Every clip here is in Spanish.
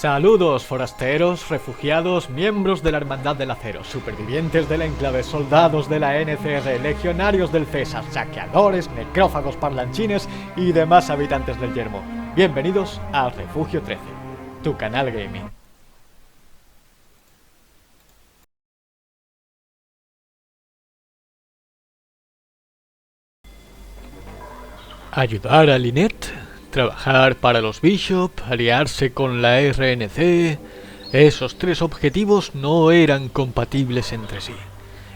Saludos forasteros, refugiados, miembros de la Hermandad del Acero, supervivientes del Enclave, soldados de la NCR, legionarios del César, saqueadores, necrófagos parlanchines y demás habitantes del yermo. Bienvenidos al Refugio 13, tu canal gaming. Ayudar a Lynette, trabajar para los Bishop, aliarse con la RNC... Esos tres objetivos no eran compatibles entre sí.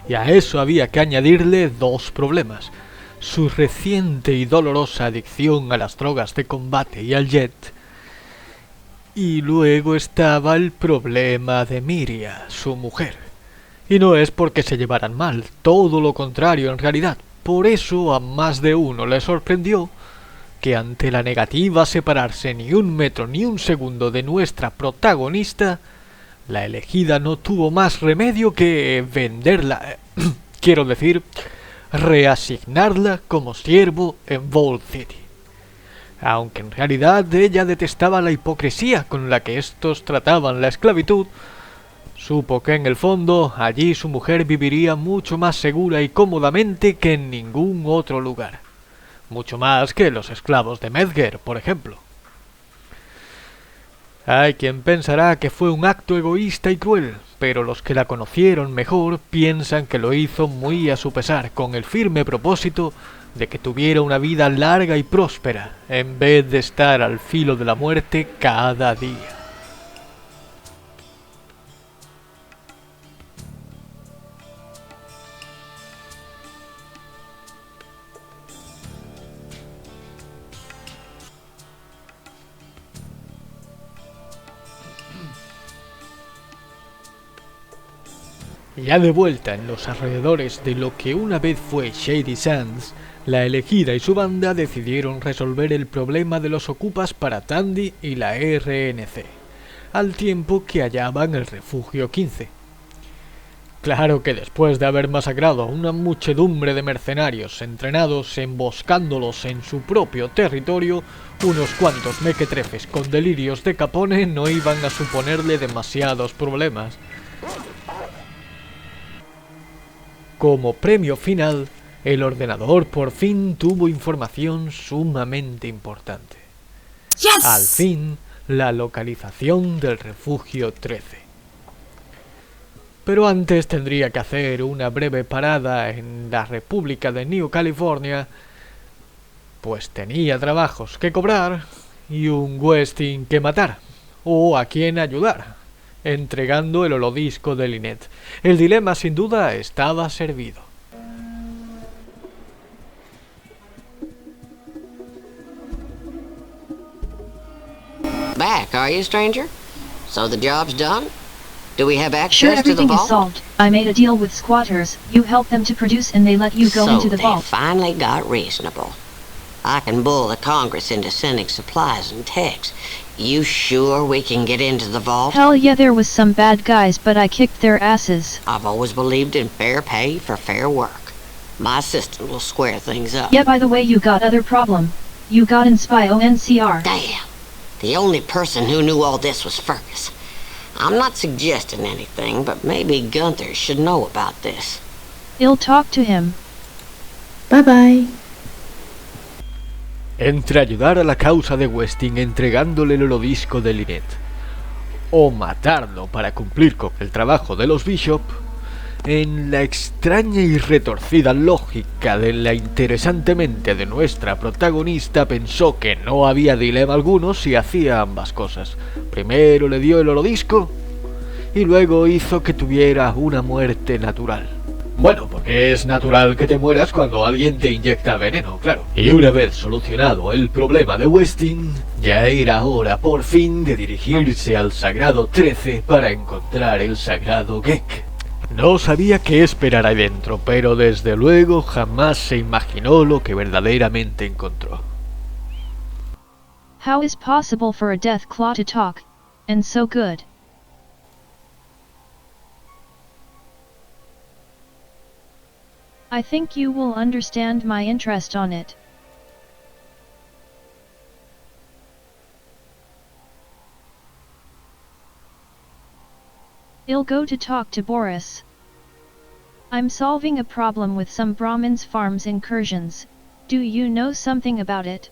Y a eso había que añadirle dos problemas. Su reciente y dolorosa adicción a las drogas de combate y al jet. Y luego estaba el problema de Miria, su mujer. Y no es porque se llevaran mal, todo lo contrario en realidad. Por eso a más de uno le sorprendió que ante la negativa a separarse ni un metro ni un segundo de nuestra protagonista, la elegida no tuvo más remedio que venderla, quiero decir, reasignarla como siervo en Vault City. Aunque en realidad ella detestaba la hipocresía con la que estos trataban la esclavitud, supo que en el fondo allí su mujer viviría mucho más segura y cómodamente que en ningún otro lugar. Mucho más que los esclavos de Medger, por ejemplo. Hay quien pensará que fue un acto egoísta y cruel, pero los que la conocieron mejor piensan que lo hizo muy a su pesar, con el firme propósito de que tuviera una vida larga y próspera, en vez de estar al filo de la muerte cada día. Ya de vuelta en los alrededores de lo que una vez fue Shady Sands, la elegida y su banda decidieron resolver el problema de los ocupas para Tandy y la RNC, al tiempo que hallaban el Refugio 15. Claro que después de haber masacrado a una muchedumbre de mercenarios entrenados emboscándolos en su propio territorio, unos cuantos mequetrefes con delirios de Capone no iban a suponerle demasiados problemas. Como premio final, el ordenador por fin tuvo información sumamente importante. ¡Yes! Al fin, la localización del Refugio 13. Pero antes tendría que hacer una breve parada en la República de New California, pues tenía trabajos que cobrar y un Westing que matar, o a quien ayudar, entregando el holodisco de Lynette. El dilema sin duda estaba servido. Back, are you, stranger? So the job's done? Do we have access sure, to the vault? Everything is solved. I made a deal with squatters. You help them to produce and they let you go into the vault. So they finally got reasonable. I can bull the Congress into sending supplies and techs. You sure we can get into the vault? Hell yeah, there was some bad guys, but I kicked their asses. I've always believed in fair pay for fair work. My assistant will square things up. Yeah, by the way, you got other problem. You got in spy ONCR. Damn. The only person who knew all this was Fergus. I'm not suggesting anything, but maybe Gunther should know about this. I'll talk to him. Bye bye. Entre ayudar a la causa de Westing entregándole el holodisco de Lynette, o matarlo para cumplir con el trabajo de los Bishop, en la extraña y retorcida lógica de la interesante mente de nuestra protagonista pensó que no había dilema alguno si hacía ambas cosas. Primero le dio el holodisco y luego hizo que tuviera una muerte natural. Bueno, porque es natural que te mueras cuando alguien te inyecta veneno, claro. Y una vez solucionado el problema de Westing, ya era hora por fin de dirigirse al Sagrado 13 para encontrar el Sagrado Gek. No sabía qué esperar ahí dentro, pero desde luego jamás se imaginó lo que verdaderamente encontró. How is possible for a death claw to talk, and so good? I think you will understand my interest on it. I'll go to talk to Boris. I'm solving a problem with some Brahmins' farms incursions. Do you know something about it?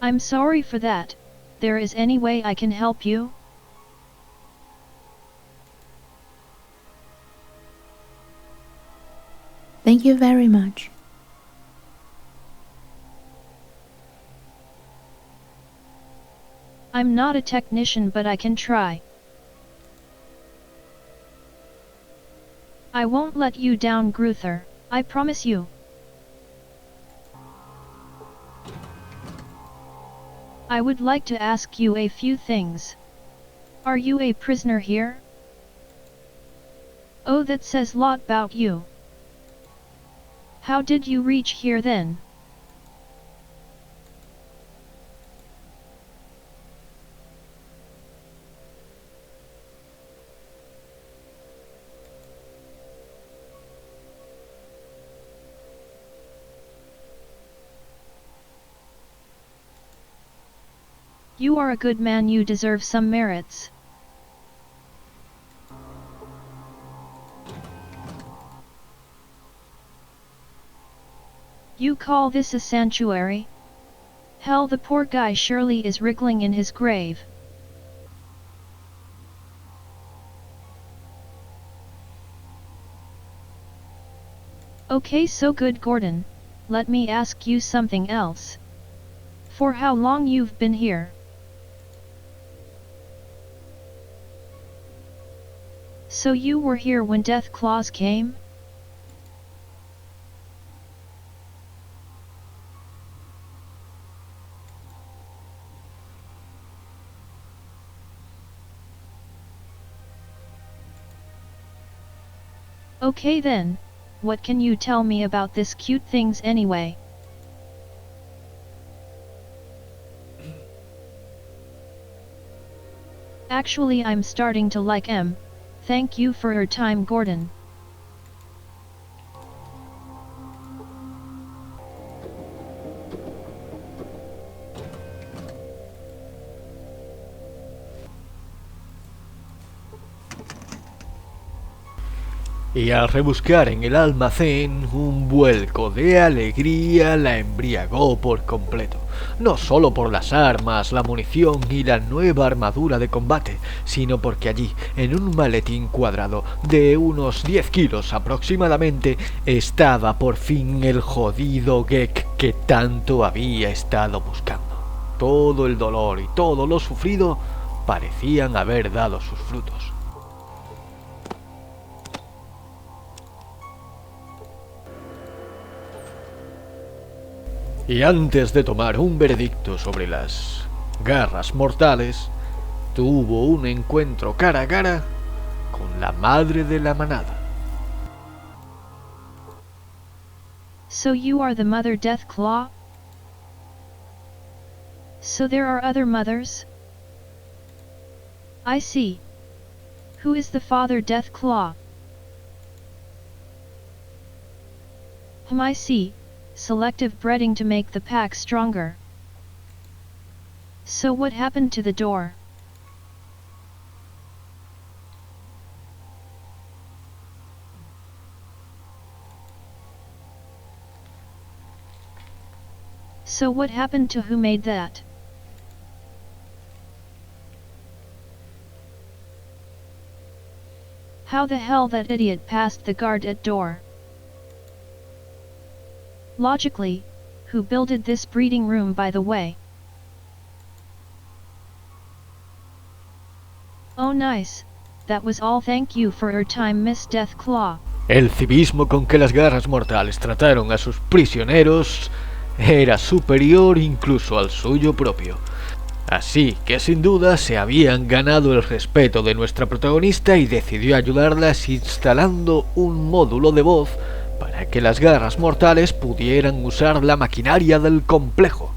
I'm sorry for that. There is any way I can help you? Thank you very much. I'm not a technician, but I can try. I won't let you down, Gruther, I promise you. I would like to ask you a few things. Are you a prisoner here? Oh, that says a lot about you. How did you reach here then? You are a good man, you deserve some merits. You call this a sanctuary? Hell, the poor guy surely is wriggling in his grave. Okay, so good, Gordon. Let me ask you something else. For how long you've been here? So you were here when Deathclaws came? Okay then, what can you tell me about this cute things anyway? Actually, I'm starting to like em. Thank you for your time, Gordon. Y al rebuscar en el almacén, un vuelco de alegría la embriagó por completo. No solo por las armas, la munición y la nueva armadura de combate, sino porque allí, en un maletín cuadrado de unos 10 kilos aproximadamente, estaba por fin el jodido Gek que tanto había estado buscando. Todo el dolor y todo lo sufrido parecían haber dado sus frutos. Y antes de tomar un veredicto sobre las garras mortales, tuvo un encuentro cara a cara con la madre de la manada. So you are the mother Deathclaw? So there are other mothers? I see. Who is the father Deathclaw? I see. Selective breeding to make the pack stronger. So what happened to the door? So what happened to who made that? How the hell that idiot passed the guard at door? Logically, who builded this breeding room, by the way? Oh nice, that was all. Thank you for your time, Miss Deathclaw. El civismo con que las garras mortales trataron a sus prisioneros era superior incluso al suyo propio. Así que sin duda se habían ganado el respeto de nuestra protagonista y decidió ayudarlas instalando un módulo de voz para que las garras mortales pudieran usar la maquinaria del complejo.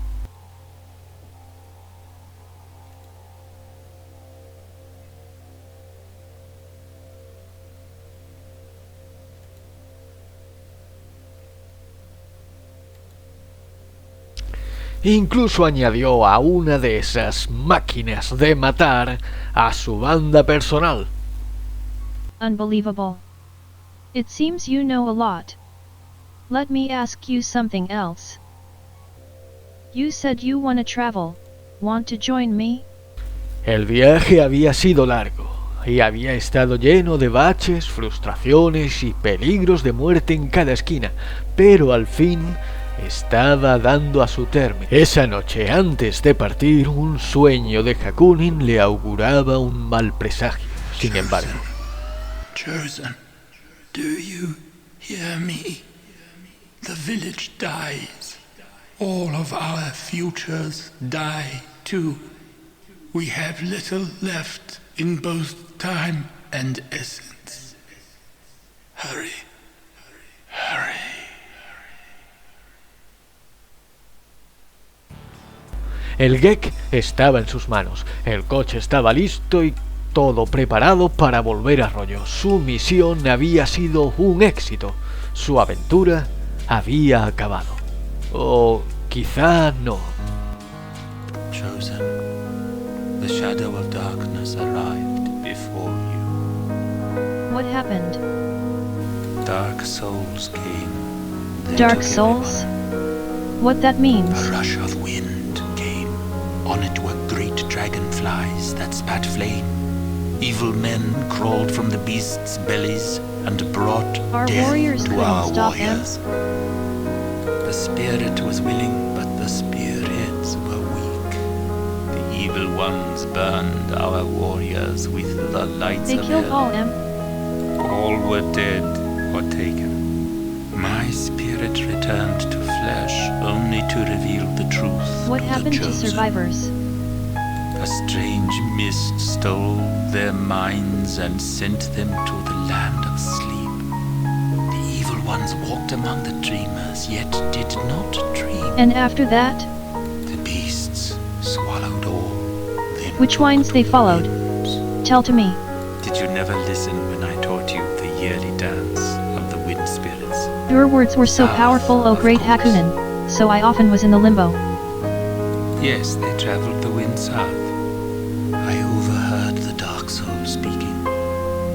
Incluso añadió a una de esas máquinas de matar a su banda personal. Unbelievable. It seems you know a lot. Let me ask you something else. You said you wanna travel. Want to join me? El viaje había sido largo y había estado lleno de baches, frustraciones y peligros de muerte en cada esquina, pero al fin estaba dando a su término. Esa noche, antes de partir, un sueño de Hakunin le auguraba un mal presagio. Sin embargo, Chosen, do you hear me? The village dies. All of our futures die too. We have little left in both time and essence. Hurry, hurry. el Gek estaba en sus manos, el coche estaba listo y todo preparado para volver a Arroyo. Su misión había sido un éxito, su aventura había acabado. O quizá no. Chosen, the shadow of darkness arrived before you. What happened? Dark souls came. They Dark took souls? everyone. What that means? A rush of wind came. On it were great dragonflies that spat flame. Evil men crawled from the beasts' bellies and brought Our death warriors to couldn't our stop them? warriors. The spirit was willing, but the spearheads were weak. The evil ones burned our warriors with the lights They of killed hell. all them? All were dead or taken. My spirit returned to flesh only to reveal the truth. What to the happened to chosen. survivors? A strange mist stole their minds and sent them to the land of sleep. The evil ones walked among the dreamers, yet did not dream. And after that? The beasts swallowed all. Then Which ones they followed? winds. Tell to me. Did you never listen when I taught you the yearly dance of the wind spirits? Your words were so powerful, O great Hakunin, so I often was in the limbo. Yes, they traveled the wind south. I overheard the Dark Souls speaking.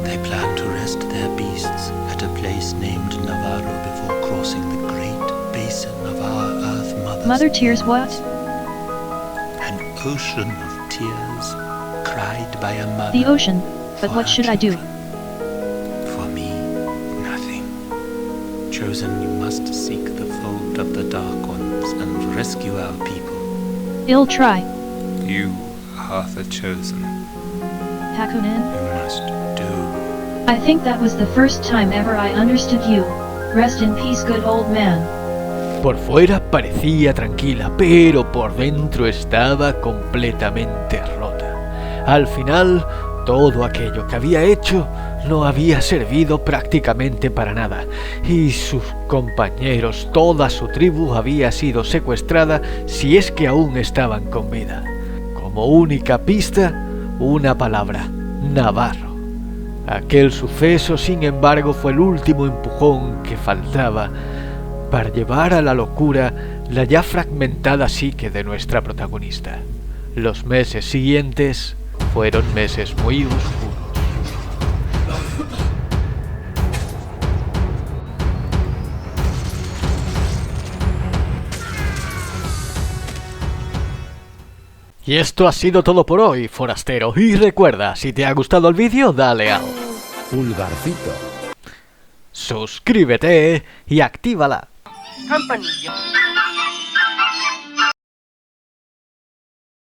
They plan to rest their beasts at a place named Navarro before crossing the great basin of our Earth Mother's Mother Tears what? An ocean of tears cried by a mother. The ocean. But for what her should I do? children. For me, nothing. Chosen, you must seek the fold of the Dark Ones and rescue our people. I'll try. You are the Chosen. Hakunin? You must do. I think that was the first time ever I understood you. Rest in peace, good old man. Por fuera parecía tranquila, pero por dentro estaba completamente rota. Al final, todo aquello que había hecho no había servido prácticamente para nada, y sus compañeros, toda su tribu había sido secuestrada, si es que aún estaban con vida. Como única pista, una palabra: Navarro. Aquel suceso, sin embargo, fue el último empujón que faltaba para llevar a la locura la ya fragmentada psique de nuestra protagonista. Los meses siguientes fueron meses muy oscuros. Y esto ha sido todo por hoy, forastero. Y recuerda, si te ha gustado el vídeo, dale al pulgarcito, suscríbete y actívala. Campanilla.